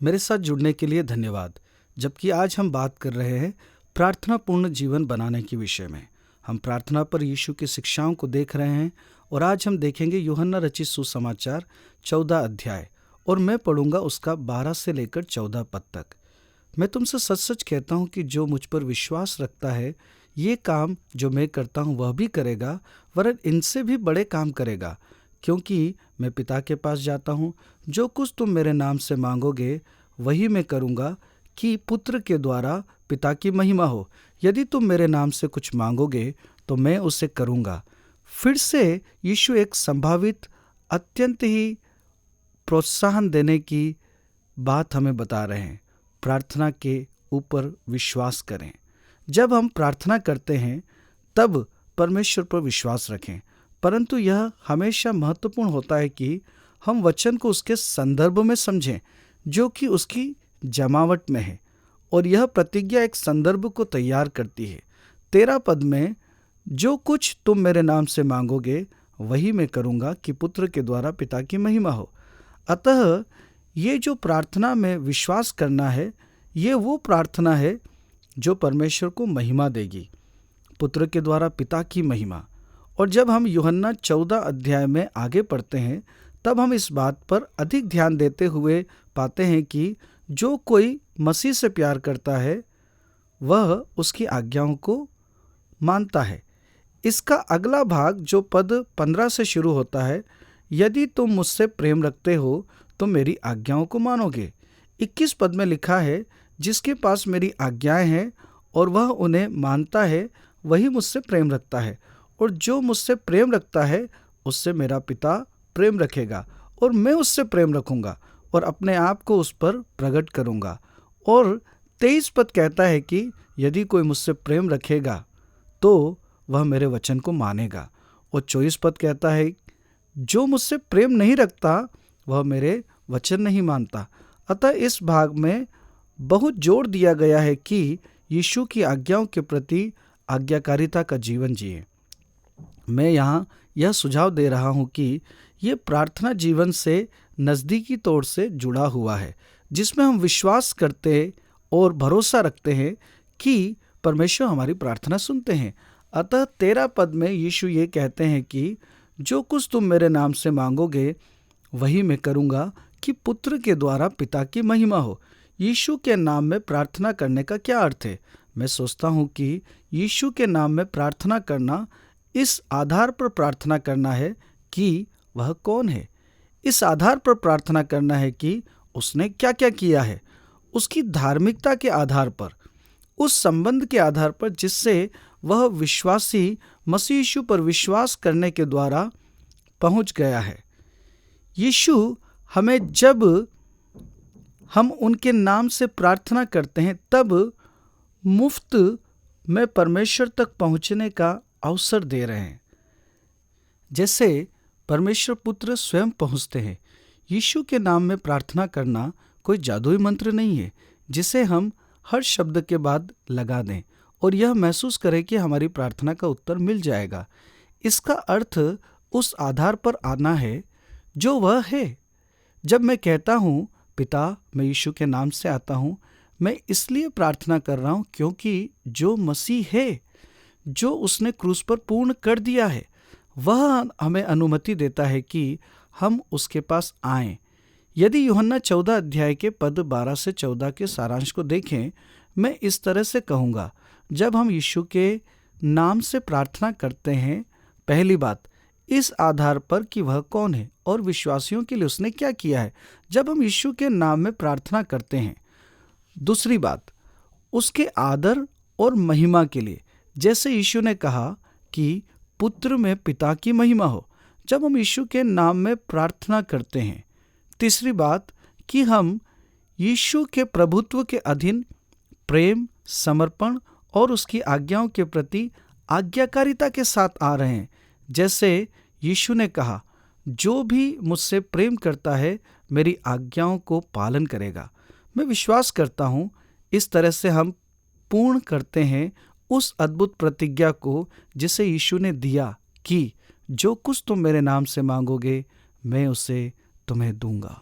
मेरे साथ जुड़ने के लिए धन्यवाद। जबकि आज हम बात कर रहे हैं प्रार्थना पूर्ण जीवन बनाने के विषय में। हम प्रार्थना पर यीशु की शिक्षाओं को देख रहे हैं और आज हम देखेंगे यूहन्ना रचित सुसमाचार 14 अध्याय और मैं पढ़ूंगा उसका 12 से लेकर 14 पद तक। मैं तुमसे सच सच कहता हूँ कि जो मुझ पर विश्वास रखता है ये काम जो मैं करता हूँ वह भी करेगा, वरन इनसे भी बड़े काम करेगा, क्योंकि मैं पिता के पास जाता हूँ। जो कुछ तुम मेरे नाम से मांगोगे वही मैं करूँगा, कि पुत्र के द्वारा पिता की महिमा हो। यदि तुम मेरे नाम से कुछ मांगोगे तो मैं उसे करूँगा। फिर से यीशु एक संभावित अत्यंत ही प्रोत्साहन देने की बात हमें बता रहे हैं। प्रार्थना के ऊपर विश्वास करें। जब हम प्रार्थना करते हैं तब परमेश्वर पर विश्वास रखें, परंतु यह हमेशा महत्वपूर्ण होता है कि हम वचन को उसके संदर्भ में समझें जो कि उसकी जमावट में है, और यह प्रतिज्ञा एक संदर्भ को तैयार करती है। 13 पद में जो कुछ तुम मेरे नाम से मांगोगे वही मैं करूँगा, कि पुत्र के द्वारा पिता की महिमा हो। अतः ये जो प्रार्थना में विश्वास करना है, ये वो प्रार्थना है जो परमेश्वर को महिमा देगी, पुत्र के द्वारा पिता की महिमा। और जब हम यूहन्ना 14 अध्याय में आगे पढ़ते हैं तब हम इस बात पर अधिक ध्यान देते हुए पाते हैं कि जो कोई मसीह से प्यार करता है वह उसकी आज्ञाओं को मानता है। इसका अगला भाग जो पद 15 से शुरू होता है, यदि तुम मुझसे प्रेम रखते हो तो मेरी आज्ञाओं को मानोगे। 21 पद में लिखा है, जिसके पास मेरी आज्ञाएं हैं और वह उन्हें मानता है वही मुझसे प्रेम रखता है, और जो मुझसे प्रेम रखता है उससे मेरा पिता प्रेम रखेगा, और मैं उससे प्रेम रखूंगा और अपने आप को उस पर प्रकट करूंगा। और 23 पद कहता है कि यदि कोई मुझसे प्रेम रखेगा तो वह मेरे वचन को मानेगा। और 24 पद कहता है, जो मुझसे प्रेम नहीं रखता वह मेरे वचन नहीं मानता। अतः इस भाग में बहुत जोर दिया गया है कि यीशु की आज्ञाओं के प्रति आज्ञाकारिता का जीवन जिए। मैं यहाँ यह सुझाव दे रहा हूँ कि ये प्रार्थना जीवन से नज़दीकी तौर से जुड़ा हुआ है, जिसमें हम विश्वास करते और भरोसा रखते हैं कि परमेश्वर हमारी प्रार्थना सुनते हैं। अतः 13 पद में यीशु ये कहते हैं कि जो कुछ तुम मेरे नाम से मांगोगे वही मैं करूँगा, कि पुत्र के द्वारा पिता की महिमा हो। यीशु के नाम में प्रार्थना करने का क्या अर्थ है? मैं सोचता हूँ कि यीशु के नाम में प्रार्थना करना इस आधार पर प्रार्थना करना है कि वह कौन है। इस आधार पर प्रार्थना करना है कि उसने क्या क्या किया है, उसकी धार्मिकता के आधार पर, उस संबंध के आधार पर जिससे वह विश्वासी मसीह यीशु पर विश्वास करने के द्वारा पहुंच गया है। यीशु हमें जब हम उनके नाम से प्रार्थना करते हैं तब मुफ्त में परमेश्वर तक पहुंचने का अवसर दे रहे हैं, जैसे परमेश्वर पुत्र स्वयं पहुंचते हैं। यीशु के नाम में प्रार्थना करना कोई जादुई मंत्र नहीं है जिसे हम हर शब्द के बाद लगा दें और यह महसूस करें कि हमारी प्रार्थना का उत्तर मिल जाएगा। इसका अर्थ उस आधार पर आना है जो वह है। जब मैं कहता हूँ पिता, मैं यीशु के नाम से आता हूँ, मैं इसलिए प्रार्थना कर रहा हूँ क्योंकि जो मसीह है, जो उसने क्रूस पर पूर्ण कर दिया है, वह हमें अनुमति देता है कि हम उसके पास आएं। यदि यूहन्ना 14 अध्याय के पद 12 से 14 के सारांश को देखें, मैं इस तरह से कहूँगा, जब हम यीशु के नाम से प्रार्थना करते हैं, पहली बात इस आधार पर कि वह कौन है और विश्वासियों के लिए उसने क्या किया है, जब हम यीशु के नाम में प्रार्थना करते हैं। दूसरी बात उसके आदर और महिमा के लिए, जैसे यीशु ने कहा कि पुत्र में पिता की महिमा हो, जब हम यीशु के नाम में प्रार्थना करते हैं। तीसरी बात कि हम यीशु के प्रभुत्व के अधीन प्रेम, समर्पण और उसकी आज्ञाओं के प्रति आज्ञाकारिता के साथ आ रहे हैं, जैसे यीशु ने कहा, जो भी मुझसे प्रेम करता है मेरी आज्ञाओं को पालन करेगा। मैं विश्वास करता हूँ इस तरह से हम पूर्ण करते हैं उस अद्भुत प्रतिज्ञा को जिसे यीशु ने दिया कि जो कुछ तुम मेरे नाम से मांगोगे मैं उसे तुम्हें दूंगा।